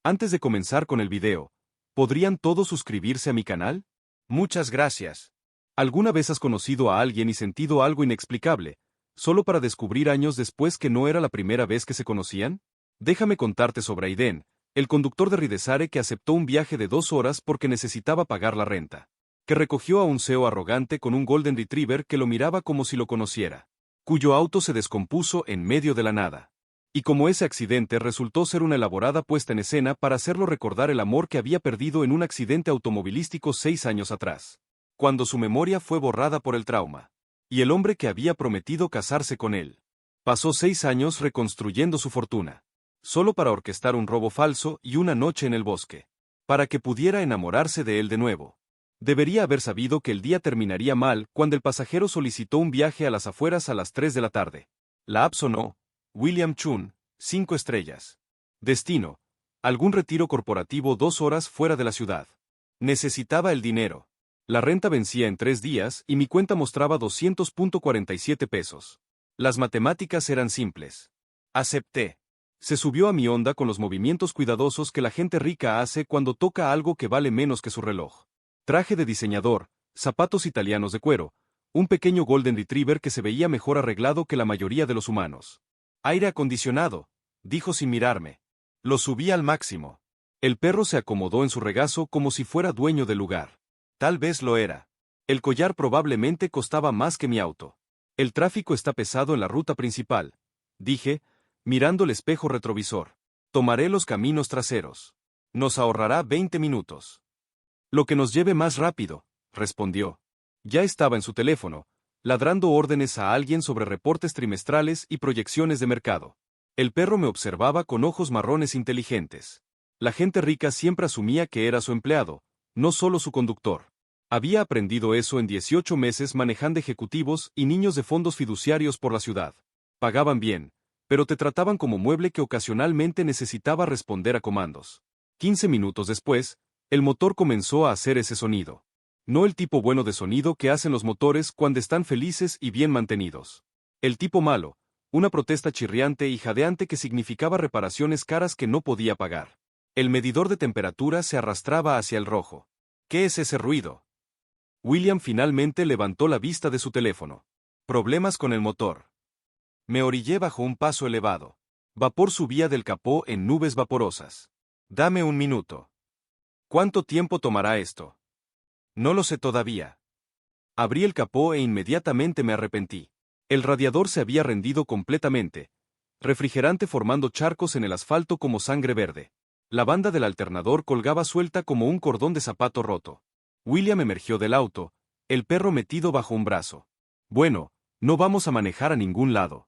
Antes de comenzar con el video, ¿podrían todos suscribirse a mi canal? Muchas gracias. ¿Alguna vez has conocido a alguien y sentido algo inexplicable, solo para descubrir años después que no era la primera vez que se conocían? Déjame contarte sobre Aiden, el conductor de Ridesare que aceptó un viaje de 2 horas porque necesitaba pagar la renta. Que recogió a un CEO arrogante con un Golden Retriever que lo miraba como si lo conociera. Cuyo auto se descompuso en medio de la nada. Y como ese accidente resultó ser una elaborada puesta en escena para hacerlo recordar el amor que había perdido en un accidente automovilístico 6 años atrás. Cuando su memoria fue borrada por el trauma. Y el hombre que había prometido casarse con él. Pasó 6 años reconstruyendo su fortuna. Solo para orquestar un robo falso y una noche en el bosque. Para que pudiera enamorarse de él de nuevo. Debería haber sabido que el día terminaría mal cuando el pasajero solicitó un viaje a las afueras a las 3 de la tarde. La app sonó. William Chun, 5 estrellas. Destino. Algún retiro corporativo 2 horas fuera de la ciudad. Necesitaba el dinero. La renta vencía en 3 días y mi cuenta mostraba 200.47 pesos. Las matemáticas eran simples. Acepté. Se subió a mi onda con los movimientos cuidadosos que la gente rica hace cuando toca algo que vale menos que su reloj. Traje de diseñador, zapatos italianos de cuero, un pequeño Golden Retriever que se veía mejor arreglado que la mayoría de los humanos. Aire acondicionado, dijo sin mirarme. Lo subí al máximo. El perro se acomodó en su regazo como si fuera dueño del lugar. Tal vez lo era. El collar probablemente costaba más que mi auto. El tráfico está pesado en la ruta principal, dije, mirando el espejo retrovisor. Tomaré los caminos traseros. Nos ahorrará 20 minutos. Lo que nos lleve más rápido, respondió. Ya estaba en su teléfono, ladrando órdenes a alguien sobre reportes trimestrales y proyecciones de mercado. El perro me observaba con ojos marrones inteligentes. La gente rica siempre asumía que era su empleado, no solo su conductor. Había aprendido eso en 18 meses manejando ejecutivos y niños de fondos fiduciarios por la ciudad. Pagaban bien, pero te trataban como mueble que ocasionalmente necesitaba responder a comandos. 15 minutos después, el motor comenzó a hacer ese sonido. No el tipo bueno de sonido que hacen los motores cuando están felices y bien mantenidos. El tipo malo, una protesta chirriante y jadeante que significaba reparaciones caras que no podía pagar. El medidor de temperatura se arrastraba hacia el rojo. ¿Qué es ese ruido? William finalmente levantó la vista de su teléfono. Problemas con el motor. Me orillé bajo un paso elevado. Vapor subía del capó en nubes vaporosas. Dame un minuto. ¿Cuánto tiempo tomará esto? No lo sé todavía. Abrí el capó e inmediatamente me arrepentí. El radiador se había rendido completamente, refrigerante formando charcos en el asfalto como sangre verde. La banda del alternador colgaba suelta como un cordón de zapato roto. William emergió del auto, el perro metido bajo un brazo. Bueno, no vamos a manejar a ningún lado.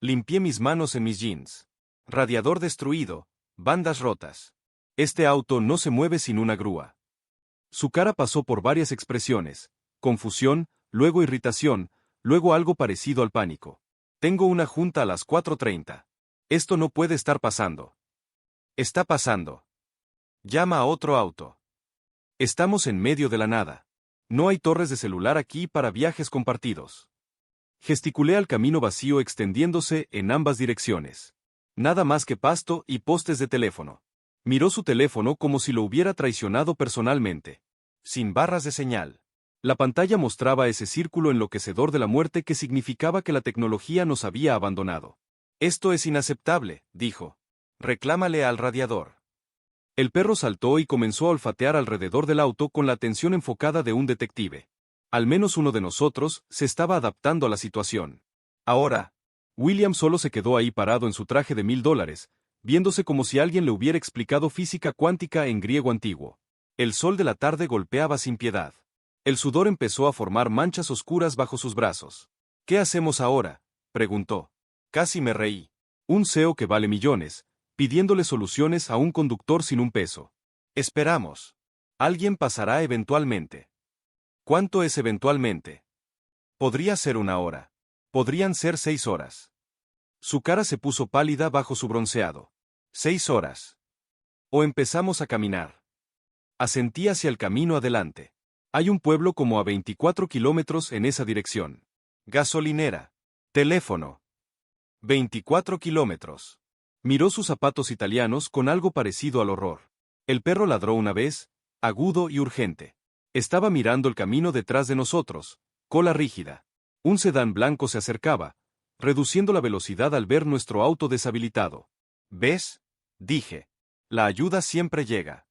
Limpié mis manos en mis jeans. Radiador destruido, bandas rotas. Este auto no se mueve sin una grúa. Su cara pasó por varias expresiones, confusión, luego irritación, luego algo parecido al pánico. Tengo una junta a las 4:30. Esto no puede estar pasando. Está pasando. Llama a otro auto. Estamos en medio de la nada. No hay torres de celular aquí para viajes compartidos. Gesticulé al camino vacío extendiéndose en ambas direcciones. Nada más que pasto y postes de teléfono. Miró su teléfono como si lo hubiera traicionado personalmente. Sin barras de señal. La pantalla mostraba ese círculo enloquecedor de la muerte que significaba que la tecnología nos había abandonado. Esto es inaceptable, dijo. Reclámale al radiador. El perro saltó y comenzó a olfatear alrededor del auto con la atención enfocada de un detective. Al menos uno de nosotros se estaba adaptando a la situación. Ahora, William solo se quedó ahí parado en su traje de $1000, viéndose como si alguien le hubiera explicado física cuántica en griego antiguo. El sol de la tarde golpeaba sin piedad. El sudor empezó a formar manchas oscuras bajo sus brazos. ¿Qué hacemos ahora?, preguntó. Casi me reí. Un CEO que vale millones, pidiéndole soluciones a un conductor sin un peso. Esperamos. Alguien pasará eventualmente. ¿Cuánto es eventualmente? Podría ser 1 hora. Podrían ser 6 horas. Su cara se puso pálida bajo su bronceado. 6 horas. O empezamos a caminar. Asentí hacia el camino adelante. Hay un pueblo como a 24 kilómetros en esa dirección. Gasolinera. Teléfono. 24 kilómetros. Miró sus zapatos italianos con algo parecido al horror. El perro ladró una vez, agudo y urgente. Estaba mirando el camino detrás de nosotros, cola rígida. Un sedán blanco se acercaba, reduciendo la velocidad al ver nuestro auto deshabilitado. ¿Ves? Dije. La ayuda siempre llega.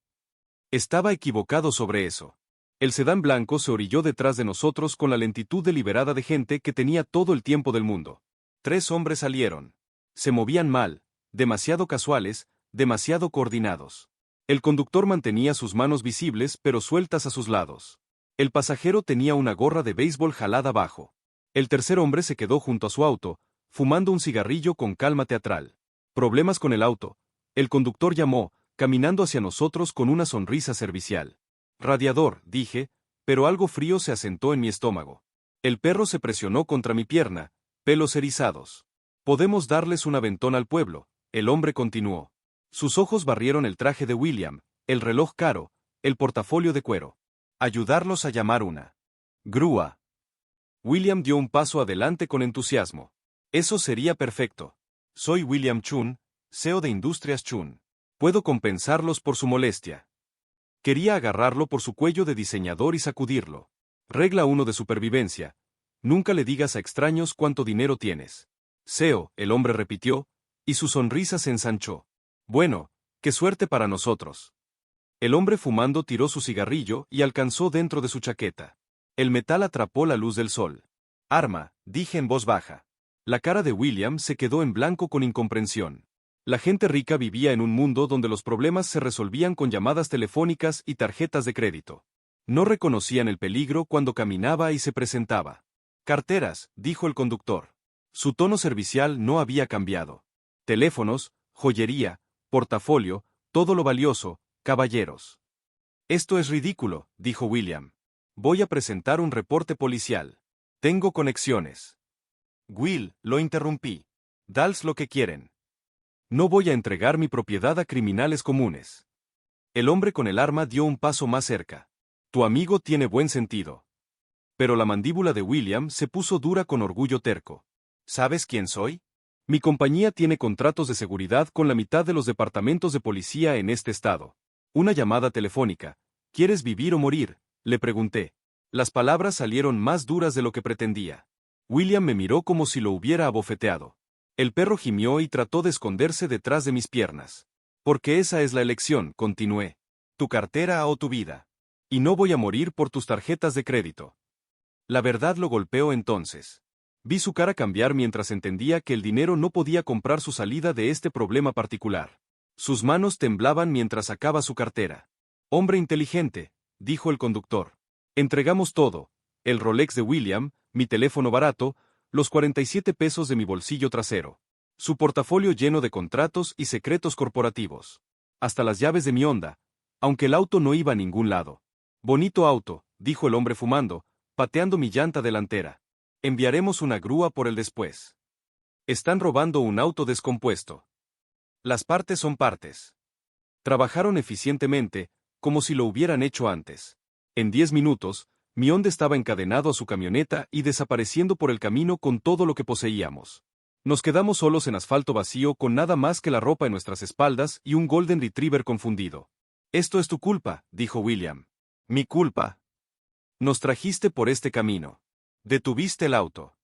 Estaba equivocado sobre eso. El sedán blanco se orilló detrás de nosotros con la lentitud deliberada de gente que tenía todo el tiempo del mundo. 3 hombres salieron. Se movían mal, demasiado casuales, demasiado coordinados. El conductor mantenía sus manos visibles pero sueltas a sus lados. El pasajero tenía una gorra de béisbol jalada abajo. El tercer hombre se quedó junto a su auto, fumando un cigarrillo con calma teatral. Problemas con el auto. El conductor llamó, caminando hacia nosotros con una sonrisa servicial. Radiador, dije, pero algo frío se asentó en mi estómago. El perro se presionó contra mi pierna, pelos erizados. Podemos darles un aventón al pueblo, el hombre continuó. Sus ojos barrieron el traje de William, el reloj caro, el portafolio de cuero. Ayudarlos a llamar una grúa. William dio un paso adelante con entusiasmo. Eso sería perfecto. Soy William Chun, CEO de Industrias Chun. Puedo compensarlos por su molestia. Quería agarrarlo por su cuello de diseñador y sacudirlo. Regla 1 de supervivencia. Nunca le digas a extraños cuánto dinero tienes. CEO, el hombre repitió, y su sonrisa se ensanchó. Bueno, qué suerte para nosotros. El hombre fumando tiró su cigarrillo y alcanzó dentro de su chaqueta. El metal atrapó la luz del sol. Arma, dije en voz baja. La cara de William se quedó en blanco con incomprensión. La gente rica vivía en un mundo donde los problemas se resolvían con llamadas telefónicas y tarjetas de crédito. No reconocían el peligro cuando caminaba y se presentaba. Carteras, dijo el conductor. Su tono servicial no había cambiado. Teléfonos, joyería, portafolio, todo lo valioso, caballeros. Esto es ridículo, dijo William. Voy a presentar un reporte policial. Tengo conexiones. Will, lo interrumpí. Dals lo que quieren. No voy a entregar mi propiedad a criminales comunes. El hombre con el arma dio un paso más cerca. Tu amigo tiene buen sentido. Pero la mandíbula de William se puso dura con orgullo terco. ¿Sabes quién soy? Mi compañía tiene contratos de seguridad con la mitad de los departamentos de policía en este estado. Una llamada telefónica. ¿Quieres vivir o morir?, le pregunté. Las palabras salieron más duras de lo que pretendía. William me miró como si lo hubiera abofeteado. El perro gimió y trató de esconderse detrás de mis piernas. Porque esa es la elección, continué. Tu cartera o tu vida. Y no voy a morir por tus tarjetas de crédito. La verdad lo golpeó entonces. Vi su cara cambiar mientras entendía que el dinero no podía comprar su salida de este problema particular. Sus manos temblaban mientras sacaba su cartera. Hombre inteligente, dijo el conductor. Entregamos todo, el Rolex de William, mi teléfono barato, los 47 pesos de mi bolsillo trasero. Su portafolio lleno de contratos y secretos corporativos. Hasta las llaves de mi Honda, aunque el auto no iba a ningún lado. Bonito auto, dijo el hombre fumando, pateando mi llanta delantera. Enviaremos una grúa por el después. Están robando un auto descompuesto. Las partes son partes. Trabajaron eficientemente, como si lo hubieran hecho antes. En 10 minutos, mi Honda estaba encadenado a su camioneta y desapareciendo por el camino con todo lo que poseíamos. Nos quedamos solos en asfalto vacío con nada más que la ropa en nuestras espaldas y un Golden Retriever confundido. Esto es tu culpa, dijo William. Mi culpa. Nos trajiste por este camino. Detuviste el auto.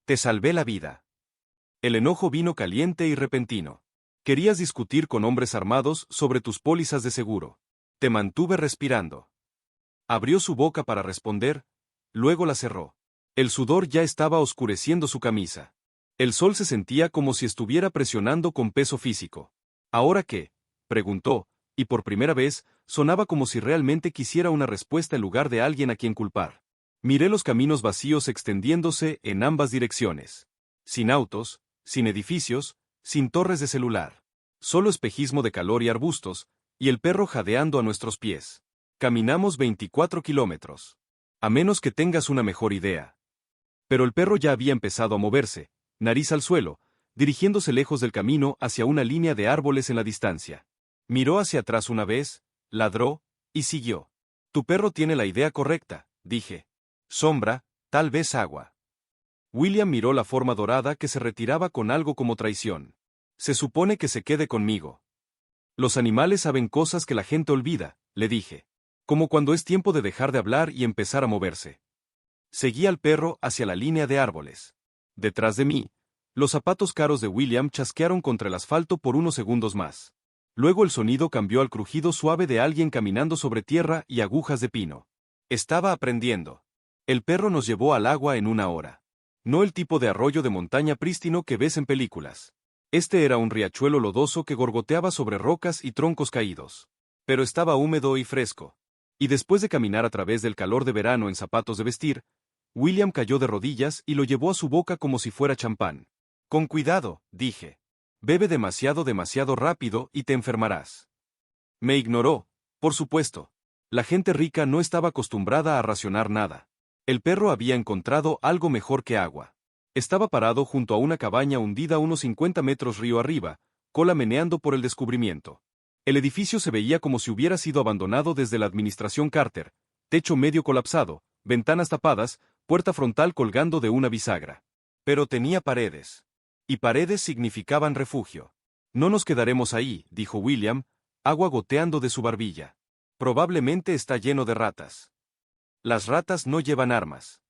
Te salvé la vida. El enojo vino caliente y repentino. Querías discutir con hombres armados sobre tus pólizas de seguro. Te mantuve respirando. Abrió su boca para responder, luego la cerró. El sudor ya estaba oscureciendo su camisa. El sol se sentía como si estuviera presionando con peso físico. ¿Ahora qué?, preguntó, y por primera vez, sonaba como si realmente quisiera una respuesta en lugar de alguien a quien culpar. Miré los caminos vacíos extendiéndose en ambas direcciones. Sin autos, sin edificios, sin torres de celular. Solo espejismo de calor y arbustos, y el perro jadeando a nuestros pies. Caminamos 24 kilómetros. A menos que tengas una mejor idea. Pero el perro ya había empezado a moverse, nariz al suelo, dirigiéndose lejos del camino hacia una línea de árboles en la distancia. Miró hacia atrás una vez, ladró, y siguió. Tu perro tiene la idea correcta, dije. Sombra, tal vez agua. William miró la forma dorada que se retiraba con algo como traición. Se supone que se quede conmigo. Los animales saben cosas que la gente olvida, le dije. Como cuando es tiempo de dejar de hablar y empezar a moverse. Seguí al perro hacia la línea de árboles. Detrás de mí, los zapatos caros de William chasquearon contra el asfalto por unos segundos más. Luego el sonido cambió al crujido suave de alguien caminando sobre tierra y agujas de pino. Estaba aprendiendo. El perro nos llevó al agua en una hora. No el tipo de arroyo de montaña prístino que ves en películas. Este era un riachuelo lodoso que gorgoteaba sobre rocas y troncos caídos. Pero estaba húmedo y fresco. Y después de caminar a través del calor de verano en zapatos de vestir, William cayó de rodillas y lo llevó a su boca como si fuera champán. Con cuidado, dije. Bebe demasiado rápido y te enfermarás. Me ignoró, por supuesto. La gente rica no estaba acostumbrada a racionar nada. El perro había encontrado algo mejor que agua. Estaba parado junto a una cabaña hundida unos 50 metros río arriba, cola meneando por el descubrimiento. El edificio se veía como si hubiera sido abandonado desde la administración Carter, techo medio colapsado, ventanas tapadas, puerta frontal colgando de una bisagra. Pero tenía paredes. Y paredes significaban refugio. No nos quedaremos ahí, dijo William, agua goteando de su barbilla. Probablemente está lleno de ratas. Las ratas no llevan armas.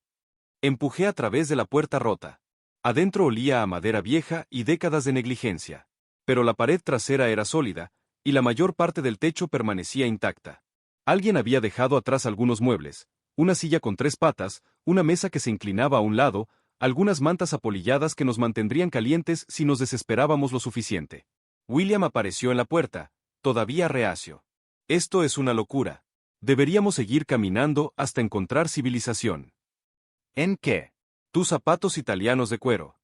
Empujé a través de la puerta rota. Adentro olía a madera vieja y décadas de negligencia. Pero la pared trasera era sólida, y la mayor parte del techo permanecía intacta. Alguien había dejado atrás algunos muebles, una silla con 3 patas, una mesa que se inclinaba a un lado, algunas mantas apolilladas que nos mantendrían calientes si nos desesperábamos lo suficiente. William apareció en la puerta, todavía reacio. Esto es una locura. Deberíamos seguir caminando hasta encontrar civilización. ¿En qué? Tus zapatos italianos de cuero.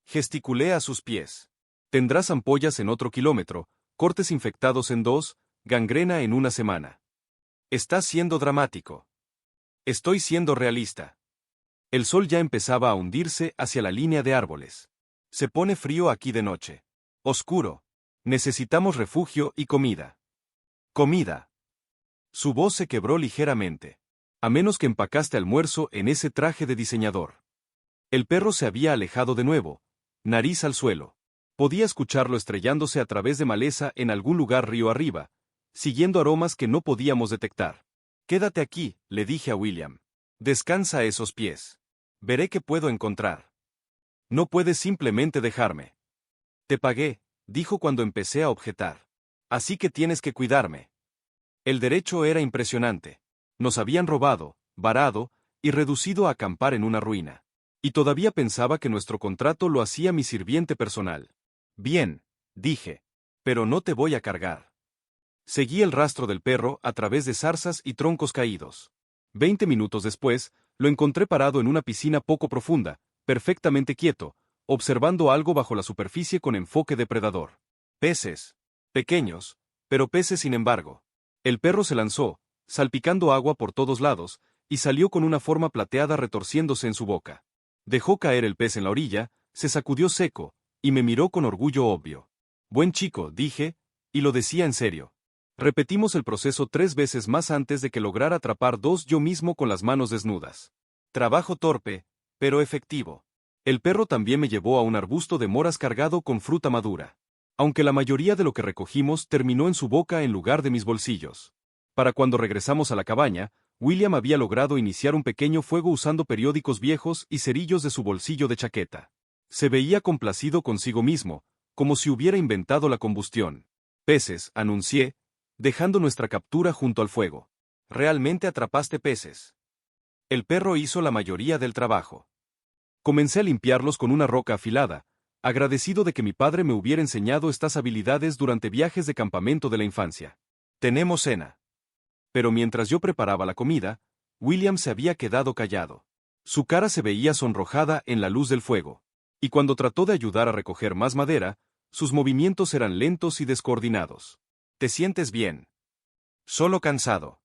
Gesticulé a sus pies. Tendrás ampollas en otro kilómetro, cortes infectados en 2, gangrena en una semana. Estás siendo dramático. Estoy siendo realista. El sol ya empezaba a hundirse hacia la línea de árboles. Se pone frío aquí de noche. Oscuro. Necesitamos refugio y comida. Comida. Su voz se quebró ligeramente. A menos que empacaste almuerzo en ese traje de diseñador. El perro se había alejado de nuevo, nariz al suelo. Podía escucharlo estrellándose a través de maleza en algún lugar río arriba, siguiendo aromas que no podíamos detectar. Quédate aquí, le dije a William. Descansa esos pies. Veré qué puedo encontrar. No puedes simplemente dejarme. Te pagué, dijo cuando empecé a objetar. Así que tienes que cuidarme. El derecho era impresionante. Nos habían robado, varado, y reducido a acampar en una ruina. Y todavía pensaba que nuestro contrato lo hacía mi sirviente personal. Bien, dije. Pero no te voy a cargar. Seguí el rastro del perro a través de zarzas y troncos caídos. 20 minutos después, lo encontré parado en una piscina poco profunda, perfectamente quieto, observando algo bajo la superficie con enfoque depredador. Peces. Pequeños, pero peces sin embargo. El perro se lanzó, salpicando agua por todos lados, y salió con una forma plateada retorciéndose en su boca. Dejó caer el pez en la orilla, se sacudió seco, y me miró con orgullo obvio. Buen chico, dije, y lo decía en serio. Repetimos el proceso 3 veces más antes de que lograra atrapar 2 yo mismo con las manos desnudas. Trabajo torpe, pero efectivo. El perro también me llevó a un arbusto de moras cargado con fruta madura. Aunque la mayoría de lo que recogimos terminó en su boca en lugar de mis bolsillos. Para cuando regresamos a la cabaña, William había logrado iniciar un pequeño fuego usando periódicos viejos y cerillos de su bolsillo de chaqueta. Se veía complacido consigo mismo, como si hubiera inventado la combustión. Peces, anuncié, dejando nuestra captura junto al fuego. Realmente atrapaste peces. El perro hizo la mayoría del trabajo. Comencé a limpiarlos con una roca afilada, agradecido de que mi padre me hubiera enseñado estas habilidades durante viajes de campamento de la infancia. Tenemos cena. Pero mientras yo preparaba la comida, William se había quedado callado. Su cara se veía sonrojada en la luz del fuego. Y cuando trató de ayudar a recoger más madera, sus movimientos eran lentos y descoordinados. ¿Te sientes bien? Solo cansado.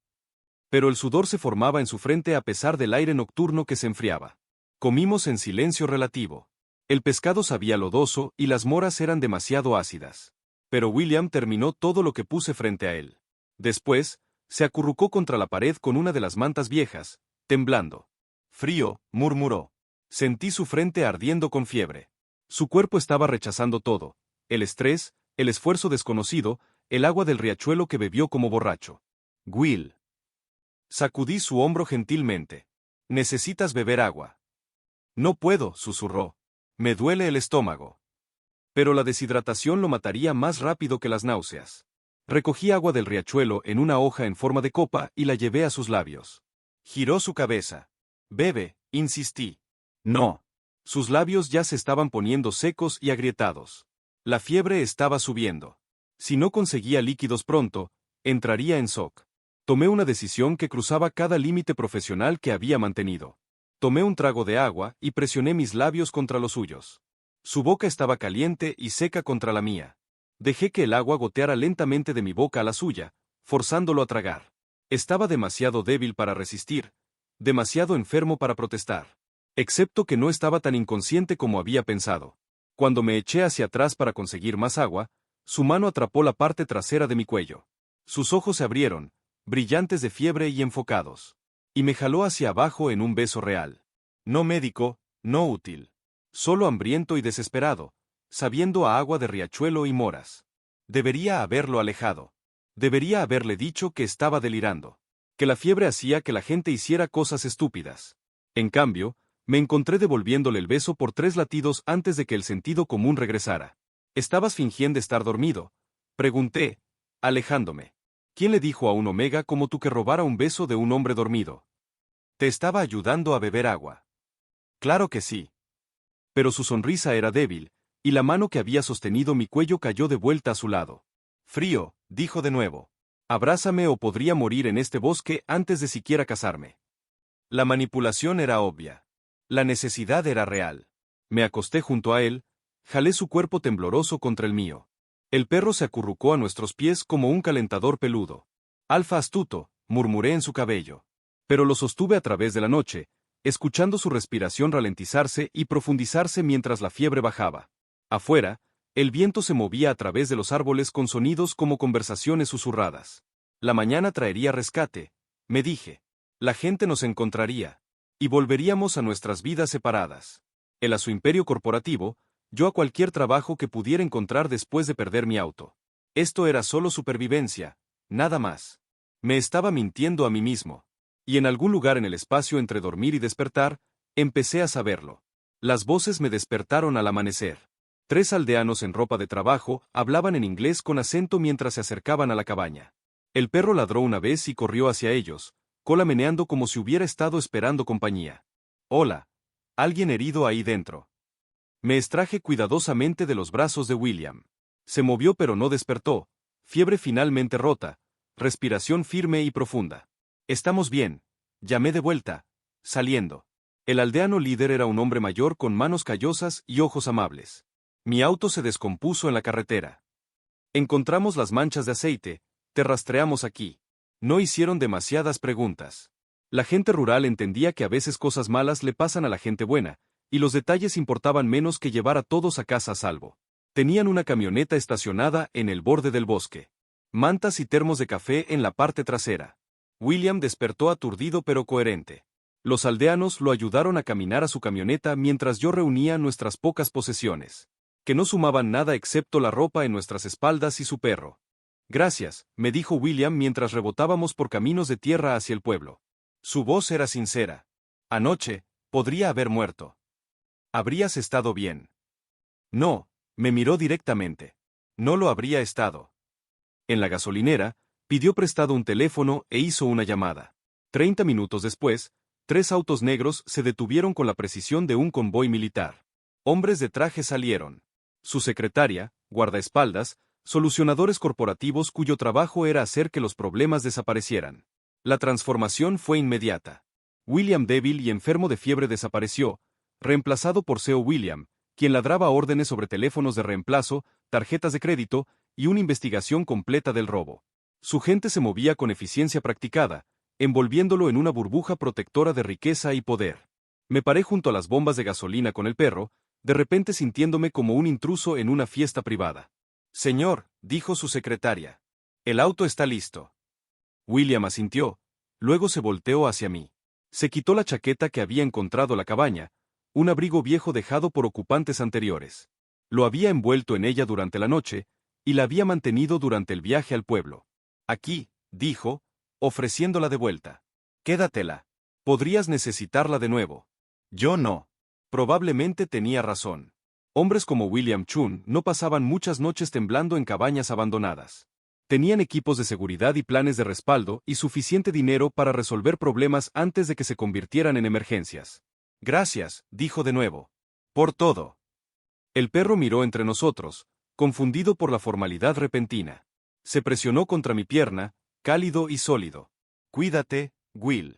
Pero el sudor se formaba en su frente a pesar del aire nocturno que se enfriaba. Comimos en silencio relativo. El pescado sabía lodoso y las moras eran demasiado ácidas. Pero William terminó todo lo que puse frente a él. Después, se acurrucó contra la pared con una de las mantas viejas, temblando. Frío, murmuró. Sentí su frente ardiendo con fiebre. Su cuerpo estaba rechazando todo, el estrés, el esfuerzo desconocido, el agua del riachuelo que bebió como borracho. Will. Sacudí su hombro gentilmente. Necesitas beber agua. No puedo, susurró. Me duele el estómago. Pero la deshidratación lo mataría más rápido que las náuseas. Recogí agua del riachuelo en una hoja en forma de copa y la llevé a sus labios. Giró su cabeza. Bebe, insistí. No. Sus labios ya se estaban poniendo secos y agrietados. La fiebre estaba subiendo. Si no conseguía líquidos pronto, entraría en shock. Tomé una decisión que cruzaba cada límite profesional que había mantenido. Tomé un trago de agua y presioné mis labios contra los suyos. Su boca estaba caliente y seca contra la mía. Dejé que el agua goteara lentamente de mi boca a la suya, forzándolo a tragar. Estaba demasiado débil para resistir, demasiado enfermo para protestar. Excepto que no estaba tan inconsciente como había pensado. Cuando me eché hacia atrás para conseguir más agua, su mano atrapó la parte trasera de mi cuello. Sus ojos se abrieron, brillantes de fiebre y enfocados. Y me jaló hacia abajo en un beso real. No médico, no útil. Solo hambriento y desesperado, sabiendo a agua de riachuelo y moras. Debería haberlo alejado. Debería haberle dicho que estaba delirando. Que la fiebre hacía que la gente hiciera cosas estúpidas. En cambio, me encontré devolviéndole el beso por 3 latidos antes de que el sentido común regresara. ¿Estabas fingiendo estar dormido?, pregunté, alejándome. ¿Quién le dijo a un omega como tú que robara un beso de un hombre dormido? Te estaba ayudando a beber agua. Claro que sí. Pero su sonrisa era débil, y la mano que había sostenido mi cuello cayó de vuelta a su lado. Frío, dijo de nuevo. Abrázame o podría morir en este bosque antes de siquiera casarme. La manipulación era obvia. La necesidad era real. Me acosté junto a él, jalé su cuerpo tembloroso contra el mío. El perro se acurrucó a nuestros pies como un calentador peludo. Alfa astuto, murmuré en su cabello. Pero lo sostuve a través de la noche, escuchando su respiración ralentizarse y profundizarse mientras la fiebre bajaba. Afuera, el viento se movía a través de los árboles con sonidos como conversaciones susurradas. La mañana traería rescate, me dije. La gente nos encontraría. Y volveríamos a nuestras vidas separadas. Él a su imperio corporativo, yo a cualquier trabajo que pudiera encontrar después de perder mi auto. Esto era solo supervivencia, nada más. Me estaba mintiendo a mí mismo. Y en algún lugar en el espacio entre dormir y despertar, empecé a saberlo. Las voces me despertaron al amanecer. 3 aldeanos en ropa de trabajo hablaban en inglés con acento mientras se acercaban a la cabaña. El perro ladró una vez y corrió hacia ellos, cola meneando como si hubiera estado esperando compañía. Hola. ¿Alguien herido ahí dentro? Me extraje cuidadosamente de los brazos de William. Se movió pero no despertó. Fiebre finalmente rota. Respiración firme y profunda. Estamos bien. Llamé de vuelta. Saliendo. El aldeano líder era un hombre mayor con manos callosas y ojos amables. Mi auto se descompuso en la carretera. Encontramos las manchas de aceite. Te rastreamos aquí. No hicieron demasiadas preguntas. La gente rural entendía que a veces cosas malas le pasan a la gente buena, y los detalles importaban menos que llevar a todos a casa a salvo. Tenían una camioneta estacionada en el borde del bosque. Mantas y termos de café en la parte trasera. William despertó aturdido pero coherente. Los aldeanos lo ayudaron a caminar a su camioneta mientras yo reunía nuestras pocas posesiones, que no sumaban nada excepto la ropa en nuestras espaldas y su perro. Gracias, me dijo William mientras rebotábamos por caminos de tierra hacia el pueblo. Su voz era sincera. Anoche, podría haber muerto. ¿Habrías estado bien? No, me miró directamente. No lo habría estado. En la gasolinera, pidió prestado un teléfono e hizo una llamada. 30 minutos después, 3 autos negros se detuvieron con la precisión de un convoy militar. Hombres de traje salieron. Su secretaria, guardaespaldas, solucionadores corporativos cuyo trabajo era hacer que los problemas desaparecieran. La transformación fue inmediata. William débil y enfermo de fiebre desapareció, reemplazado por CEO William, quien ladraba órdenes sobre teléfonos de reemplazo, tarjetas de crédito y una investigación completa del robo. Su gente se movía con eficiencia practicada, envolviéndolo en una burbuja protectora de riqueza y poder. Me paré junto a las bombas de gasolina con el perro, de repente sintiéndome como un intruso en una fiesta privada. Señor, dijo su secretaria. El auto está listo. William asintió, luego se volteó hacia mí. Se quitó la chaqueta que había encontrado la cabaña, un abrigo viejo dejado por ocupantes anteriores. Lo había envuelto en ella durante la noche, y la había mantenido durante el viaje al pueblo. Aquí, dijo, ofreciéndola de vuelta. Quédatela. Podrías necesitarla de nuevo. Yo no. Probablemente tenía razón. Hombres como William Chun no pasaban muchas noches temblando en cabañas abandonadas. Tenían equipos de seguridad y planes de respaldo y suficiente dinero para resolver problemas antes de que se convirtieran en emergencias. Gracias, dijo de nuevo. Por todo. El perro miró entre nosotros, confundido por la formalidad repentina. Se presionó contra mi pierna, cálido y sólido. Cuídate, Will.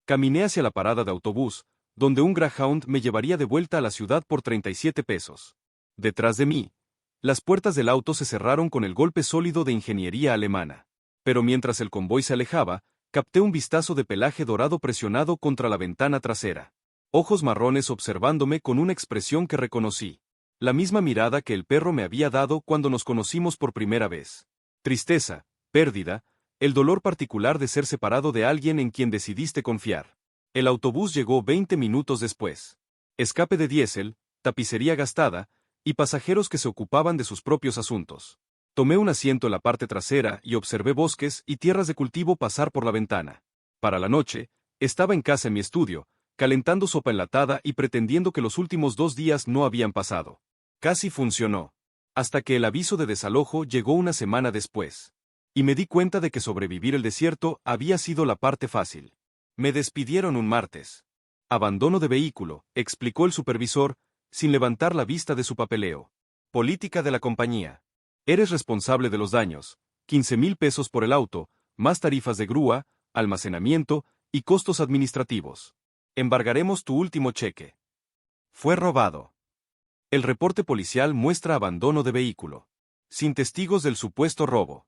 Caminé hacia la parada de autobús, donde un Greyhound me llevaría de vuelta a la ciudad por 37 pesos. Detrás de mí, las puertas del auto se cerraron con el golpe sólido de ingeniería alemana. Pero mientras el convoy se alejaba, capté un vistazo de pelaje dorado presionado contra la ventana trasera. Ojos marrones observándome con una expresión que reconocí. La misma mirada que el perro me había dado cuando nos conocimos por primera vez. Tristeza, pérdida, el dolor particular de ser separado de alguien en quien decidiste confiar. El autobús llegó 20 minutos después. Escape de diésel, tapicería gastada, y pasajeros que se ocupaban de sus propios asuntos. Tomé un asiento en la parte trasera y observé bosques y tierras de cultivo pasar por la ventana. Para la noche, estaba en casa en mi estudio, calentando sopa enlatada y pretendiendo que los últimos 2 días no habían pasado. Casi funcionó. Hasta que el aviso de desalojo llegó una semana después. Y me di cuenta de que sobrevivir el desierto había sido la parte fácil. Me despidieron un martes. Abandono de vehículo, explicó el supervisor, sin levantar la vista de su papeleo. Política de la compañía. Eres responsable de los daños. 15,000 pesos por el auto, más tarifas de grúa, almacenamiento y costos administrativos. Embargaremos tu último cheque. Fue robado. El reporte policial muestra abandono de vehículo. Sin testigos del supuesto robo.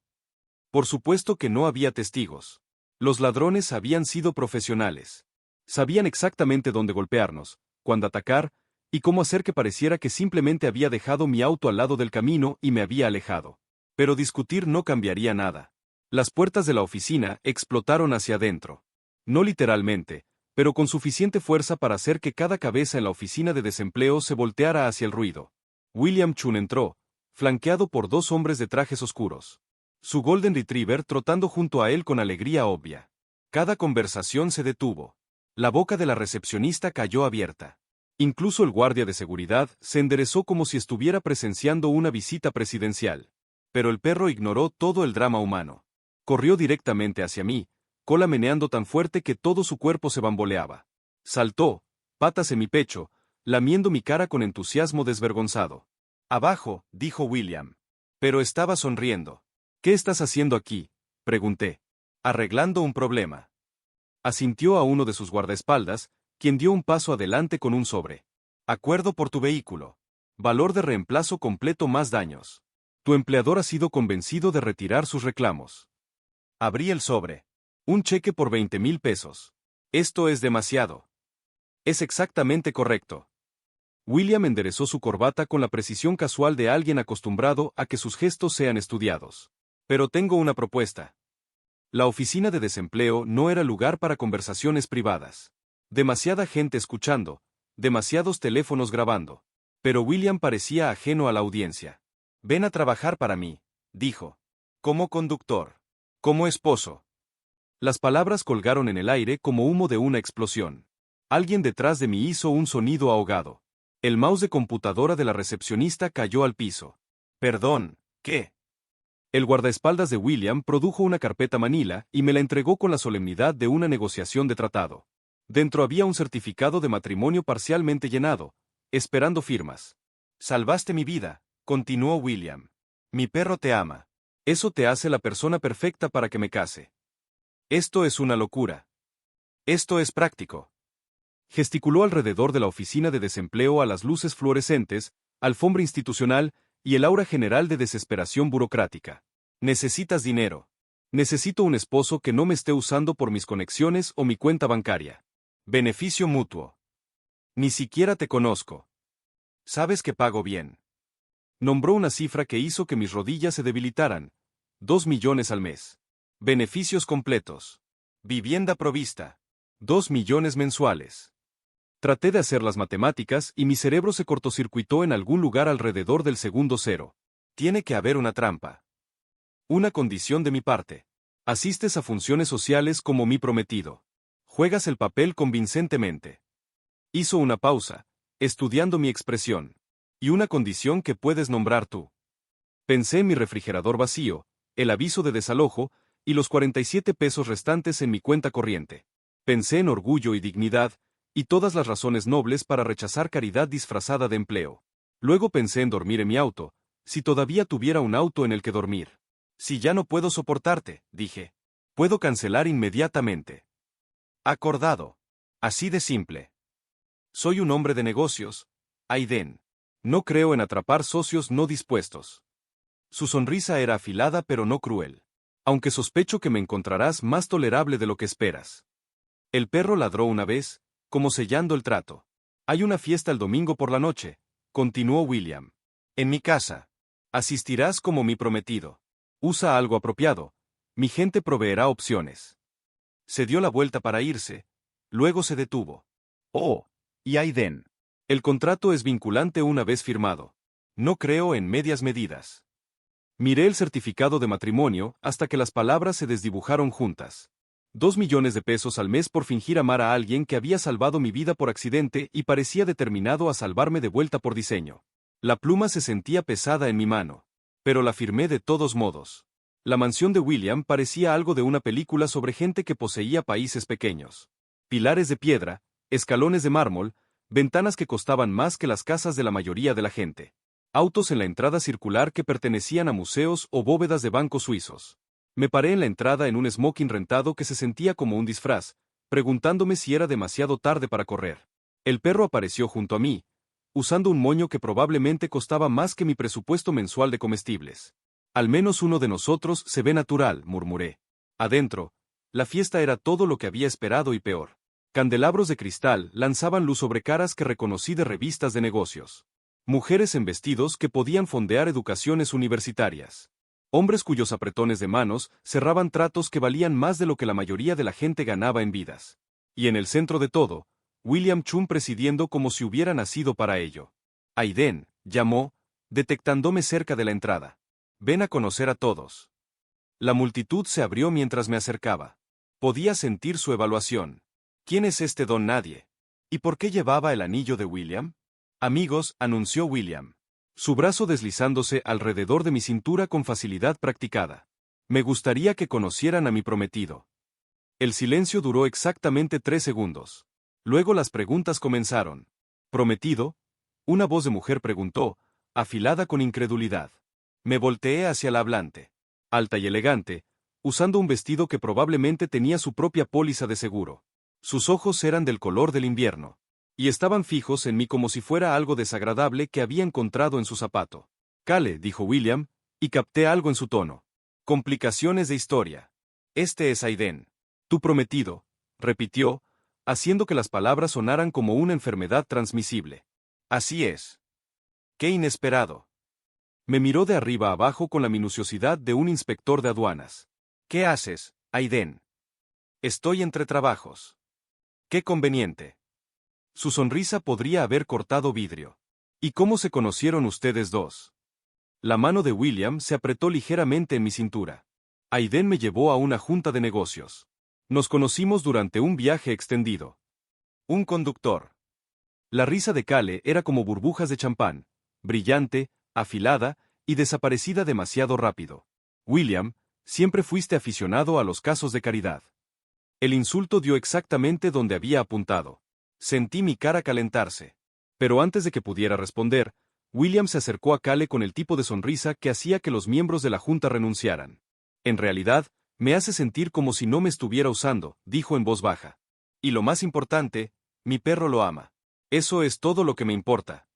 Por supuesto que no había testigos. Los ladrones habían sido profesionales. Sabían exactamente dónde golpearnos, cuándo atacar, y cómo hacer que pareciera que simplemente había dejado mi auto al lado del camino y me había alejado. Pero discutir no cambiaría nada. Las puertas de la oficina explotaron hacia adentro. No literalmente, pero con suficiente fuerza para hacer que cada cabeza en la oficina de desempleo se volteara hacia el ruido. William Chun entró, flanqueado por 2 hombres de trajes oscuros. Su Golden Retriever trotando junto a él con alegría obvia. Cada conversación se detuvo. La boca de la recepcionista cayó abierta. Incluso el guardia de seguridad se enderezó como si estuviera presenciando una visita presidencial. Pero el perro ignoró todo el drama humano. Corrió directamente hacia mí, cola meneando tan fuerte que todo su cuerpo se bamboleaba. Saltó, patas en mi pecho, lamiendo mi cara con entusiasmo desvergonzado. Abajo, dijo William. Pero estaba sonriendo. ¿Qué estás haciendo aquí?, pregunté. Arreglando un problema. Asintió a uno de sus guardaespaldas, quien dio un paso adelante con un sobre. Acuerdo por tu vehículo. Valor de reemplazo completo más daños. Tu empleador ha sido convencido de retirar sus reclamos. Abrí el sobre. Un cheque por 20,000 pesos. Esto es demasiado. Es exactamente correcto. William enderezó su corbata con la precisión casual de alguien acostumbrado a que sus gestos sean estudiados. Pero tengo una propuesta. La oficina de desempleo no era lugar para conversaciones privadas. Demasiada gente escuchando, demasiados teléfonos grabando. Pero William parecía ajeno a la audiencia. Ven a trabajar para mí, dijo. Como conductor. Como esposo. Las palabras colgaron en el aire como humo de una explosión. Alguien detrás de mí hizo un sonido ahogado. El mouse de computadora de la recepcionista cayó al piso. Perdón, ¿qué? El guardaespaldas de William produjo una carpeta manila y me la entregó con la solemnidad de una negociación de tratado. Dentro había un certificado de matrimonio parcialmente llenado, esperando firmas. Salvaste mi vida, continuó William. Mi perro te ama. Eso te hace la persona perfecta para que me case. Esto es una locura. Esto es práctico. Gesticuló alrededor de la oficina de desempleo a las luces fluorescentes, alfombra institucional y el aura general de desesperación burocrática. Necesitas dinero. Necesito un esposo que no me esté usando por mis conexiones o mi cuenta bancaria. Beneficio mutuo. Ni siquiera te conozco. Sabes que pago bien. Nombró una cifra que hizo que mis rodillas se debilitaran. 2 millones al mes. Beneficios completos. Vivienda provista. 2 millones mensuales. Traté de hacer las matemáticas y mi cerebro se cortocircuitó en algún lugar alrededor del segundo cero. Tiene que haber una trampa. Una condición de mi parte. Asistes a funciones sociales como mi prometido. Juegas el papel convincentemente. Hizo una pausa, estudiando mi expresión. Y una condición que puedes nombrar tú. Pensé en mi refrigerador vacío, el aviso de desalojo, y los 47 pesos restantes en mi cuenta corriente. Pensé en orgullo y dignidad, y todas las razones nobles para rechazar caridad disfrazada de empleo. Luego pensé en dormir en mi auto, si todavía tuviera un auto en el que dormir. Si ya no puedo soportarte, dije. Puedo cancelar inmediatamente. Acordado. Así de simple. Soy un hombre de negocios, Aiden. No creo en atrapar socios no dispuestos. Su sonrisa era afilada pero no cruel. Aunque sospecho que me encontrarás más tolerable de lo que esperas. El perro ladró una vez, como sellando el trato. Hay una fiesta el domingo por la noche, continuó William. En mi casa. Asistirás como mi prometido. Usa algo apropiado. Mi gente proveerá opciones. Se dio la vuelta para irse, luego se detuvo. Oh, y Aiden. El contrato es vinculante una vez firmado. No creo en medias medidas. Miré el certificado de matrimonio hasta que las palabras se desdibujaron juntas. 2 millones de pesos al mes por fingir amar a alguien que había salvado mi vida por accidente y parecía determinado a salvarme de vuelta por diseño. La pluma se sentía pesada en mi mano. Pero la firmé de todos modos. La mansión de William parecía algo de una película sobre gente que poseía países pequeños. Pilares de piedra, escalones de mármol, ventanas que costaban más que las casas de la mayoría de la gente. Autos en la entrada circular que pertenecían a museos o bóvedas de bancos suizos. Me paré en la entrada en un smoking rentado que se sentía como un disfraz, preguntándome si era demasiado tarde para correr. El perro apareció junto a mí, usando un moño que probablemente costaba más que mi presupuesto mensual de comestibles. Al menos uno de nosotros se ve natural, murmuré. Adentro, la fiesta era todo lo que había esperado y peor. Candelabros de cristal lanzaban luz sobre caras que reconocí de revistas de negocios. Mujeres en vestidos que podían fondear educaciones universitarias. Hombres cuyos apretones de manos cerraban tratos que valían más de lo que la mayoría de la gente ganaba en vidas. Y en el centro de todo, William Chun presidiendo como si hubiera nacido para ello. Aiden, llamó, detectándome cerca de la entrada. Ven a conocer a todos. La multitud se abrió mientras me acercaba. Podía sentir su evaluación. ¿Quién es este don nadie? ¿Y por qué llevaba el anillo de William? Amigos, anunció William. Su brazo deslizándose alrededor de mi cintura con facilidad practicada. Me gustaría que conocieran a mi prometido. El silencio duró exactamente 3 segundos. Luego las preguntas comenzaron. ¿Prometido? Una voz de mujer preguntó, afilada con incredulidad. Me volteé hacia la hablante. Alta y elegante, usando un vestido que probablemente tenía su propia póliza de seguro. Sus ojos eran del color del invierno. Y estaban fijos en mí como si fuera algo desagradable que había encontrado en su zapato. Cale, dijo William, y capté algo en su tono. Complicaciones de historia. Este es Aiden. Tu prometido, repitió, haciendo que las palabras sonaran como una enfermedad transmisible. Así es. Qué inesperado. Me miró de arriba a abajo con la minuciosidad de un inspector de aduanas. ¿Qué haces, Aiden? Estoy entre trabajos. Qué conveniente. Su sonrisa podría haber cortado vidrio. ¿Y cómo se conocieron ustedes dos? La mano de William se apretó ligeramente en mi cintura. Aiden me llevó a una junta de negocios. Nos conocimos durante un viaje extendido. Un conductor. La risa de Cale era como burbujas de champán, brillante, afilada, y desaparecida demasiado rápido. William, siempre fuiste aficionado a los casos de caridad. El insulto dio exactamente donde había apuntado. Sentí mi cara calentarse. Pero antes de que pudiera responder, William se acercó a Cale con el tipo de sonrisa que hacía que los miembros de la junta renunciaran. En realidad, me hace sentir como si no me estuviera usando, dijo en voz baja. Y lo más importante, mi perro lo ama. Eso es todo lo que me importa.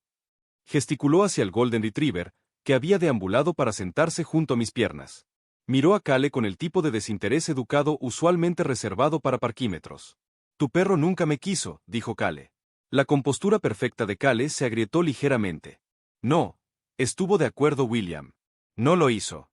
Gesticuló hacia el Golden Retriever, que había deambulado para sentarse junto a mis piernas. Miró a Cale con el tipo de desinterés educado usualmente reservado para parquímetros. Tu perro nunca me quiso, dijo Cale. La compostura perfecta de Cale se agrietó ligeramente. No, estuvo de acuerdo William. No lo hizo.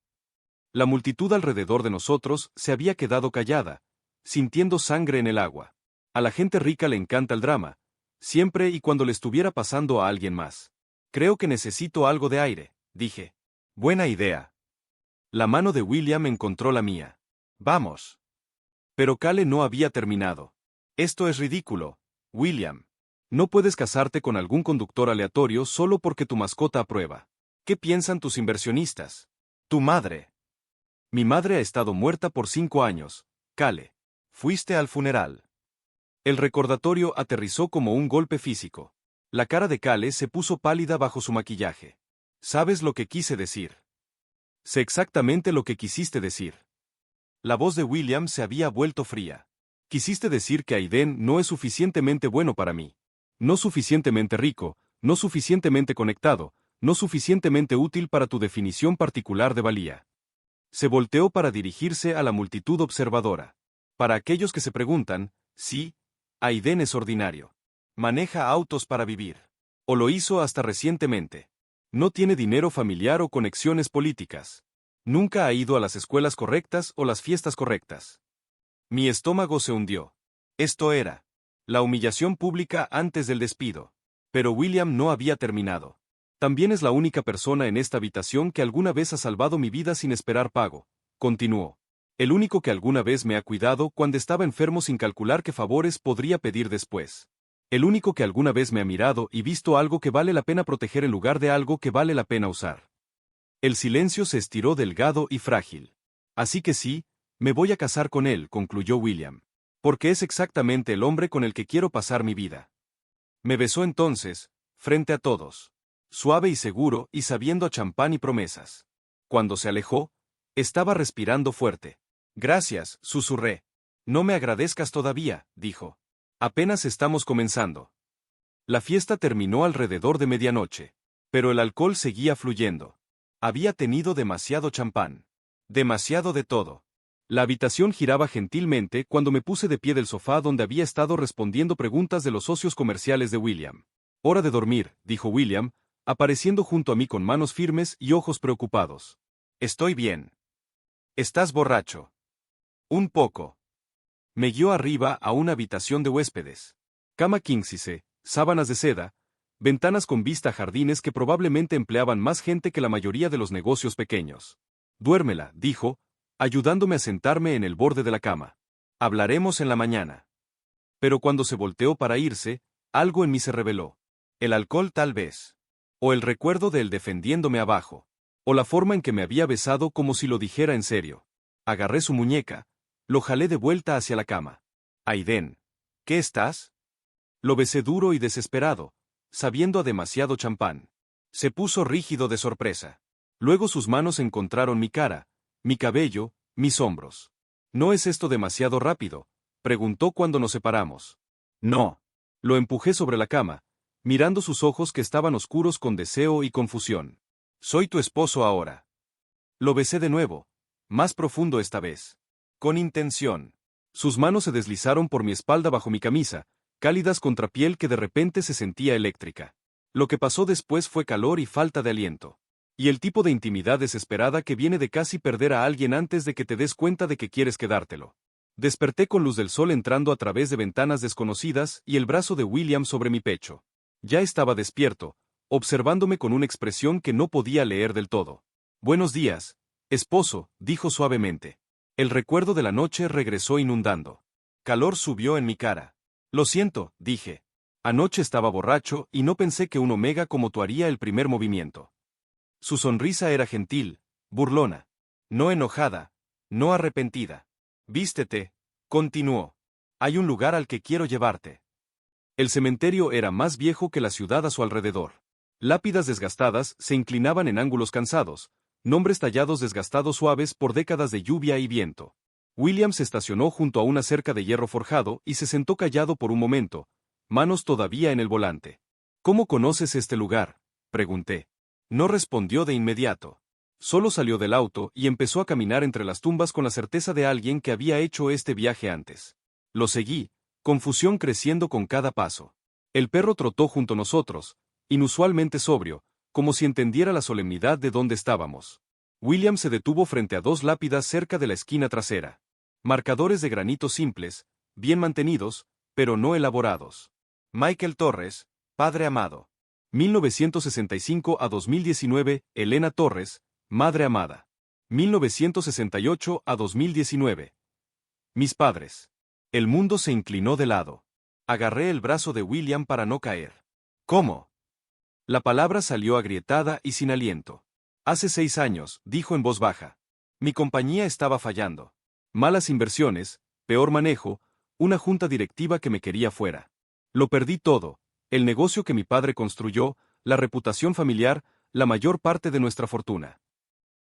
La multitud alrededor de nosotros se había quedado callada, sintiendo sangre en el agua. A la gente rica le encanta el drama, Siempre y cuando le estuviera pasando a alguien más. Creo que necesito algo de aire, dije. Buena idea. La mano de William encontró la mía. Vamos. Pero Cale no había terminado. Esto es ridículo, William. No puedes casarte con algún conductor aleatorio solo porque tu mascota aprueba. ¿Qué piensan tus inversionistas? Tu madre. Mi madre ha estado muerta por 5 años, Cale. Fuiste al funeral. El recordatorio aterrizó como un golpe físico. La cara de Cale se puso pálida bajo su maquillaje. ¿Sabes lo que quise decir? Sé exactamente lo que quisiste decir. La voz de William se había vuelto fría. Quisiste decir que Aiden no es suficientemente bueno para mí. No suficientemente rico, no suficientemente conectado, no suficientemente útil para tu definición particular de valía. Se volteó para dirigirse a la multitud observadora. Para aquellos que se preguntan, sí, Aiden es ordinario. Maneja autos para vivir. O lo hizo hasta recientemente. No tiene dinero familiar o conexiones políticas. Nunca ha ido a las escuelas correctas o las fiestas correctas. Mi estómago se hundió. Esto era la humillación pública antes del despido. Pero William no había terminado. También es la única persona en esta habitación que alguna vez ha salvado mi vida sin esperar pago, continuó. El único que alguna vez me ha cuidado cuando estaba enfermo sin calcular qué favores podría pedir después. El único que alguna vez me ha mirado y visto algo que vale la pena proteger en lugar de algo que vale la pena usar. El silencio se estiró delgado y frágil. Así que sí, me voy a casar con él, concluyó William. Porque es exactamente el hombre con el que quiero pasar mi vida. Me besó entonces, frente a todos. Suave y seguro y sabiendo a champán y promesas. Cuando se alejó, estaba respirando fuerte. Gracias, susurré. No me agradezcas todavía, dijo. Apenas estamos comenzando. La fiesta terminó alrededor de medianoche. Pero el alcohol seguía fluyendo. Había tenido demasiado champán. Demasiado de todo. La habitación giraba gentilmente cuando me puse de pie del sofá donde había estado respondiendo preguntas de los socios comerciales de William. Hora de dormir, dijo William, apareciendo junto a mí con manos firmes y ojos preocupados. Estoy bien. ¿Estás borracho? Un poco. Me guió arriba a una habitación de huéspedes. Cama king-size, sábanas de seda, ventanas con vista a jardines que probablemente empleaban más gente que la mayoría de los negocios pequeños. Duérmela, dijo, ayudándome a sentarme en el borde de la cama. Hablaremos en la mañana. Pero cuando se volteó para irse, algo en mí se reveló. El alcohol tal vez. O el recuerdo de él defendiéndome abajo. O la forma en que me había besado como si lo dijera en serio. Agarré su muñeca, lo jalé de vuelta hacia la cama. Aiden, ¿qué estás? Lo besé duro y desesperado, sabiendo a demasiado champán. Se puso rígido de sorpresa. Luego sus manos encontraron mi cara, mi cabello, mis hombros. ¿No es esto demasiado rápido?, preguntó cuando nos separamos. No. Lo empujé sobre la cama, mirando sus ojos que estaban oscuros con deseo y confusión. Soy tu esposo ahora. Lo besé de nuevo, más profundo esta vez. Con intención. Sus manos se deslizaron por mi espalda bajo mi camisa, cálidas contra piel que de repente se sentía eléctrica. Lo que pasó después fue calor y falta de aliento. Y el tipo de intimidad desesperada que viene de casi perder a alguien antes de que te des cuenta de que quieres quedártelo. Desperté con luz del sol entrando a través de ventanas desconocidas y el brazo de William sobre mi pecho. Ya estaba despierto, observándome con una expresión que no podía leer del todo. Buenos días, esposo, dijo suavemente. El recuerdo de la noche regresó inundando. Calor subió en mi cara. Lo siento, dije. Anoche estaba borracho y no pensé que un omega como tú haría el primer movimiento. Su sonrisa era gentil, burlona. No enojada, no arrepentida. Vístete, continuó. Hay un lugar al que quiero llevarte. El cementerio era más viejo que la ciudad a su alrededor. Lápidas desgastadas se inclinaban en ángulos cansados, nombres tallados desgastados suaves por décadas de lluvia y viento. William se estacionó junto a una cerca de hierro forjado y se sentó callado por un momento, manos todavía en el volante. ¿Cómo conoces este lugar?, pregunté. No respondió de inmediato. Solo salió del auto y empezó a caminar entre las tumbas con la certeza de alguien que había hecho este viaje antes. Lo seguí, confusión creciendo con cada paso. El perro trotó junto a nosotros, inusualmente sobrio, como si entendiera la solemnidad de dónde estábamos. William se detuvo frente a 2 lápidas cerca de la esquina trasera. Marcadores de granito simples, bien mantenidos, pero no elaborados. Michael Torres, Padre amado. 1965 a 2019, Elena Torres, Madre amada. 1968 a 2019. Mis padres. El mundo se inclinó de lado. Agarré el brazo de William para no caer. ¿Cómo? La palabra salió agrietada y sin aliento. Hace 6 años, dijo en voz baja. Mi compañía estaba fallando. Malas inversiones, peor manejo, una junta directiva que me quería fuera. Lo perdí todo, el negocio que mi padre construyó, la reputación familiar, la mayor parte de nuestra fortuna.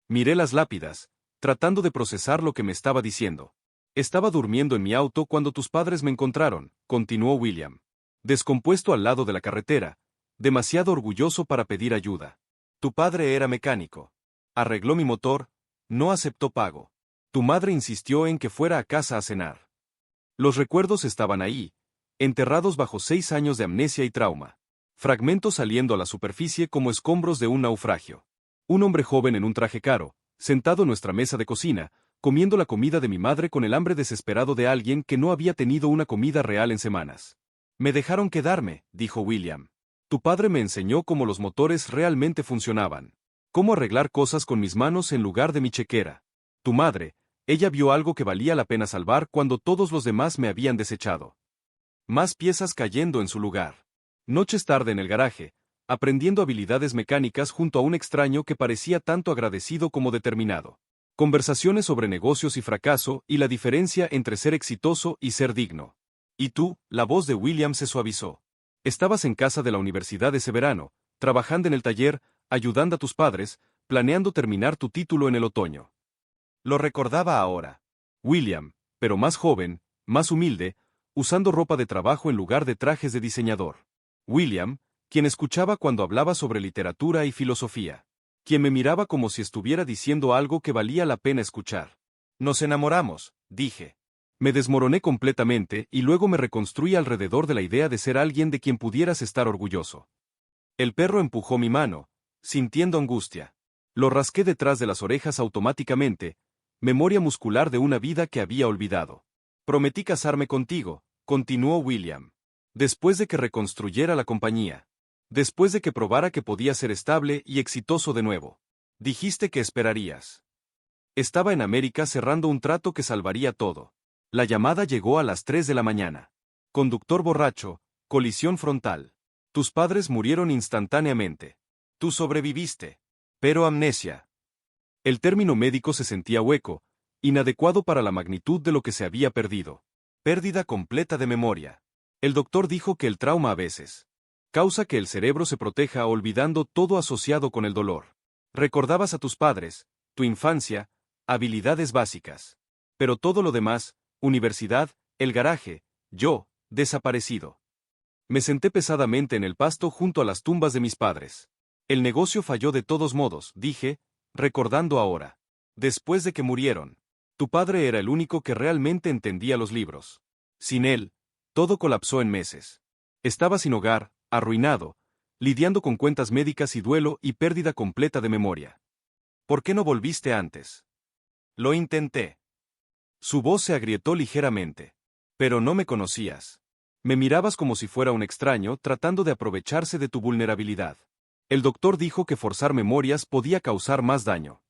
Miré las lápidas, tratando de procesar lo que me estaba diciendo. Estaba durmiendo en mi auto cuando tus padres me encontraron, continuó William. Descompuesto al lado de la carretera, demasiado orgulloso para pedir ayuda. Tu padre era mecánico. Arregló mi motor, no aceptó pago. Tu madre insistió en que fuera a casa a cenar. Los recuerdos estaban ahí, enterrados bajo 6 años de amnesia y trauma. Fragmentos saliendo a la superficie como escombros de un naufragio. Un hombre joven en un traje caro, sentado en nuestra mesa de cocina, comiendo la comida de mi madre con el hambre desesperado de alguien que no había tenido una comida real en semanas. Me dejaron quedarme, dijo William. Tu padre me enseñó cómo los motores realmente funcionaban. Cómo arreglar cosas con mis manos en lugar de mi chequera. Tu madre, ella vio algo que valía la pena salvar cuando todos los demás me habían desechado. Más piezas cayendo en su lugar. Noches tarde en el garaje, aprendiendo habilidades mecánicas junto a un extraño que parecía tanto agradecido como determinado. Conversaciones sobre negocios y fracaso y la diferencia entre ser exitoso y ser digno. Y tú, la voz de William se suavizó. Estabas en casa de la universidad ese verano, trabajando en el taller, ayudando a tus padres, planeando terminar tu título en el otoño. Lo recordaba ahora. William, pero más joven, más humilde, usando ropa de trabajo en lugar de trajes de diseñador. William, quien escuchaba cuando hablaba sobre literatura y filosofía. Quien me miraba como si estuviera diciendo algo que valía la pena escuchar. Nos enamoramos, dije. Me desmoroné completamente y luego me reconstruí alrededor de la idea de ser alguien de quien pudieras estar orgulloso. El perro empujó mi mano, sintiendo angustia. Lo rasqué detrás de las orejas automáticamente, memoria muscular de una vida que había olvidado. Prometí casarme contigo, continuó William. Después de que reconstruyera la compañía. Después de que probara que podía ser estable y exitoso de nuevo. Dijiste que esperarías. Estaba en América cerrando un trato que salvaría todo. La llamada llegó a las 3 de la mañana. Conductor borracho, colisión frontal. Tus padres murieron instantáneamente. Tú sobreviviste. Pero amnesia. El término médico se sentía hueco, inadecuado para la magnitud de lo que se había perdido. Pérdida completa de memoria. El doctor dijo que el trauma a veces causa que el cerebro se proteja olvidando todo asociado con el dolor. Recordabas a tus padres, tu infancia, habilidades básicas. Pero todo lo demás, universidad, el garaje, yo, desaparecido. Me senté pesadamente en el pasto junto a las tumbas de mis padres. El negocio falló de todos modos, dije, recordando ahora. Después de que murieron. Tu padre era el único que realmente entendía los libros. Sin él, todo colapsó en meses. Estaba sin hogar, arruinado, lidiando con cuentas médicas y duelo y pérdida completa de memoria. ¿Por qué no volviste antes? Lo intenté. Su voz se agrietó ligeramente. Pero no me conocías. Me mirabas como si fuera un extraño tratando de aprovecharse de tu vulnerabilidad. El doctor dijo que forzar memorias podía causar más daño.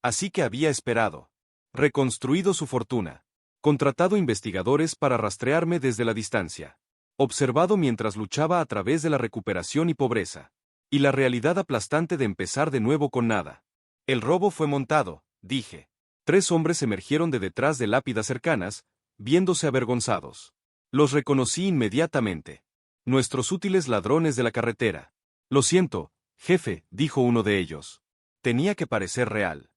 Así que había esperado. Reconstruido su fortuna. Contratado investigadores para rastrearme desde la distancia. Observado mientras luchaba a través de la recuperación y pobreza. Y la realidad aplastante de empezar de nuevo con nada. El robo fue montado, dije. 3 hombres emergieron de detrás de lápidas cercanas, viéndose avergonzados. Los reconocí inmediatamente. Nuestros útiles ladrones de la carretera. Lo siento, jefe, dijo uno de ellos. Tenía que parecer real.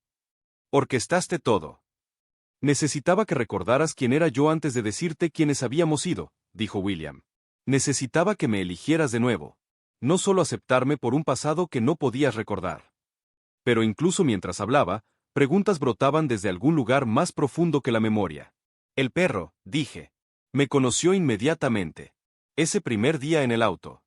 Orquestaste todo. Necesitaba que recordaras quién era yo antes de decirte quiénes habíamos sido, dijo William. Necesitaba que me eligieras de nuevo. No solo aceptarme por un pasado que no podías recordar. Pero incluso mientras hablaba, preguntas brotaban desde algún lugar más profundo que la memoria. El perro, dije. Me conoció inmediatamente. Ese primer día en el auto.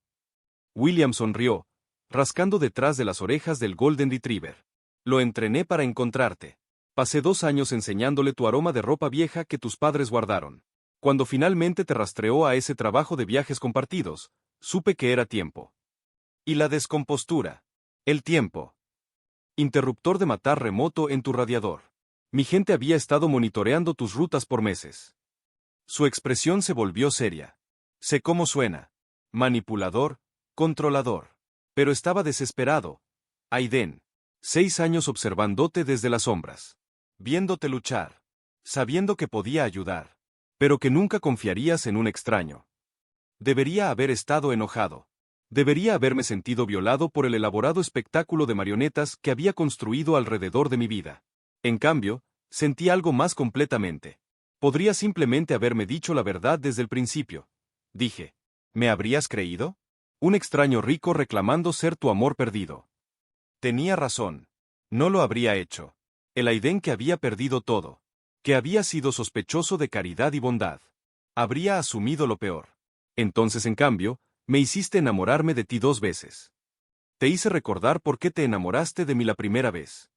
William sonrió, rascando detrás de las orejas del Golden Retriever. Lo entrené para encontrarte. Pasé 2 años enseñándole tu aroma de ropa vieja que tus padres guardaron. Cuando finalmente te rastreó a ese trabajo de viajes compartidos, supe que era tiempo. Y la descompostura. El tiempo. Interruptor de matar remoto en tu radiador. Mi gente había estado monitoreando tus rutas por meses. Su expresión se volvió seria. Sé cómo suena. Manipulador, controlador. Pero estaba desesperado. Aiden. 6 años observándote desde las sombras. Viéndote luchar. Sabiendo que podía ayudar. Pero que nunca confiarías en un extraño. Debería haber estado enojado. Debería haberme sentido violado por el elaborado espectáculo de marionetas que había construido alrededor de mi vida. En cambio, sentí algo más completamente. Podría simplemente haberme dicho la verdad desde el principio. Dije. ¿Me habrías creído? Un extraño rico reclamando ser tu amor perdido. Tenía razón. No lo habría hecho. El Aiden que había perdido todo. Que había sido sospechoso de caridad y bondad. Habría asumido lo peor. Entonces, en cambio, me hiciste enamorarme de ti 2 veces. Te hice recordar por qué te enamoraste de mí la primera vez.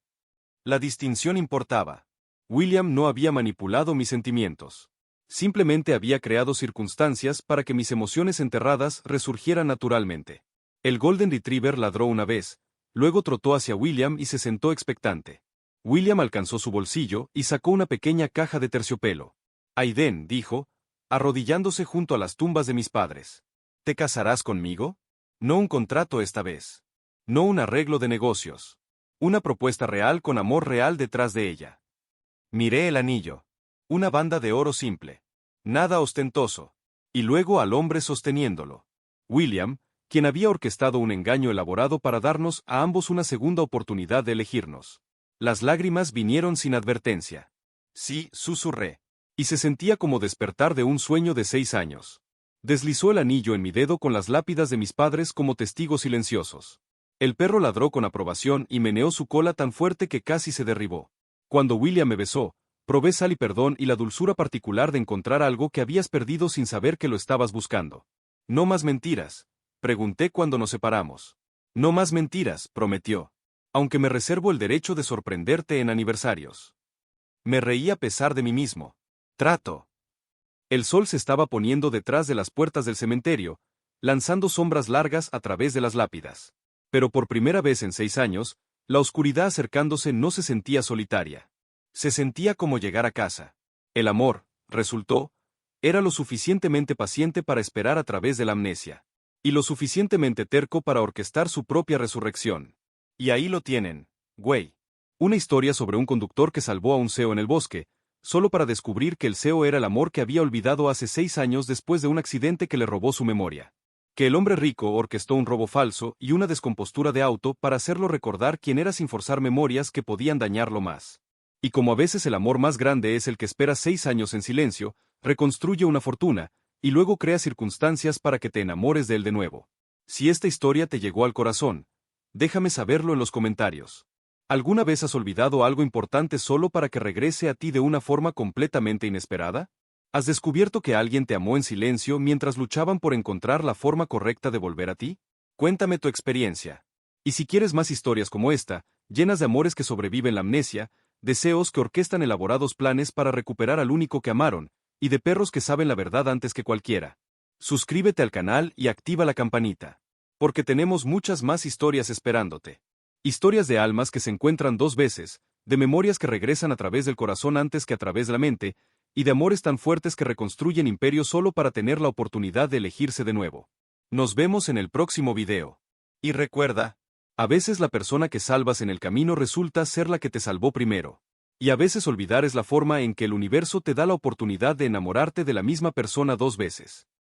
La distinción importaba. William no había manipulado mis sentimientos. Simplemente había creado circunstancias para que mis emociones enterradas resurgieran naturalmente. El Golden Retriever ladró una vez, luego trotó hacia William y se sentó expectante. William alcanzó su bolsillo y sacó una pequeña caja de terciopelo. Aiden, dijo, arrodillándose junto a las tumbas de mis padres. ¿Te casarás conmigo? No un contrato esta vez. No un arreglo de negocios. Una propuesta real con amor real detrás de ella. Miré el anillo. Una banda de oro simple. Nada ostentoso. Y luego al hombre sosteniéndolo. William, quien había orquestado un engaño elaborado para darnos a ambos una segunda oportunidad de elegirnos. Las lágrimas vinieron sin advertencia. Sí, susurré. Y se sentía como despertar de un sueño de 6 años. Deslizó el anillo en mi dedo con las lápidas de mis padres como testigos silenciosos. El perro ladró con aprobación y meneó su cola tan fuerte que casi se derribó. Cuando William me besó, probé sal y perdón y la dulzura particular de encontrar algo que habías perdido sin saber que lo estabas buscando. No más mentiras, pregunté cuando nos separamos. No más mentiras, prometió. Aunque me reservo el derecho de sorprenderte en aniversarios. Me reí a pesar de mí mismo. Trato. El sol se estaba poniendo detrás de las puertas del cementerio, lanzando sombras largas a través de las lápidas. Pero por primera vez en 6 años, la oscuridad acercándose no se sentía solitaria. Se sentía como llegar a casa. El amor, resultó, era lo suficientemente paciente para esperar a través de la amnesia. Y lo suficientemente terco para orquestar su propia resurrección. Y ahí lo tienen, güey. Una historia sobre un conductor que salvó a un CEO en el bosque, solo para descubrir que el CEO era el amor que había olvidado hace 6 años después de un accidente que le robó su memoria. Que el hombre rico orquestó un robo falso y una descompostura de auto para hacerlo recordar quién era sin forzar memorias que podían dañarlo más. Y como a veces el amor más grande es el que espera 6 años en silencio, reconstruye una fortuna, y luego crea circunstancias para que te enamores de él de nuevo. Si esta historia te llegó al corazón, déjame saberlo en los comentarios. ¿Alguna vez has olvidado algo importante solo para que regrese a ti de una forma completamente inesperada? ¿Has descubierto que alguien te amó en silencio mientras luchaban por encontrar la forma correcta de volver a ti? Cuéntame tu experiencia. Y si quieres más historias como esta, llenas de amores que sobreviven la amnesia, deseos que orquestan elaborados planes para recuperar al único que amaron, y de perros que saben la verdad antes que cualquiera. Suscríbete al canal y activa la campanita. Porque tenemos muchas más historias esperándote. Historias de almas que se encuentran 2 veces, de memorias que regresan a través del corazón antes que a través de la mente, y de amores tan fuertes que reconstruyen imperios solo para tener la oportunidad de elegirse de nuevo. Nos vemos en el próximo video. Y recuerda, a veces la persona que salvas en el camino resulta ser la que te salvó primero. Y a veces olvidar es la forma en que el universo te da la oportunidad de enamorarte de la misma persona 2 veces.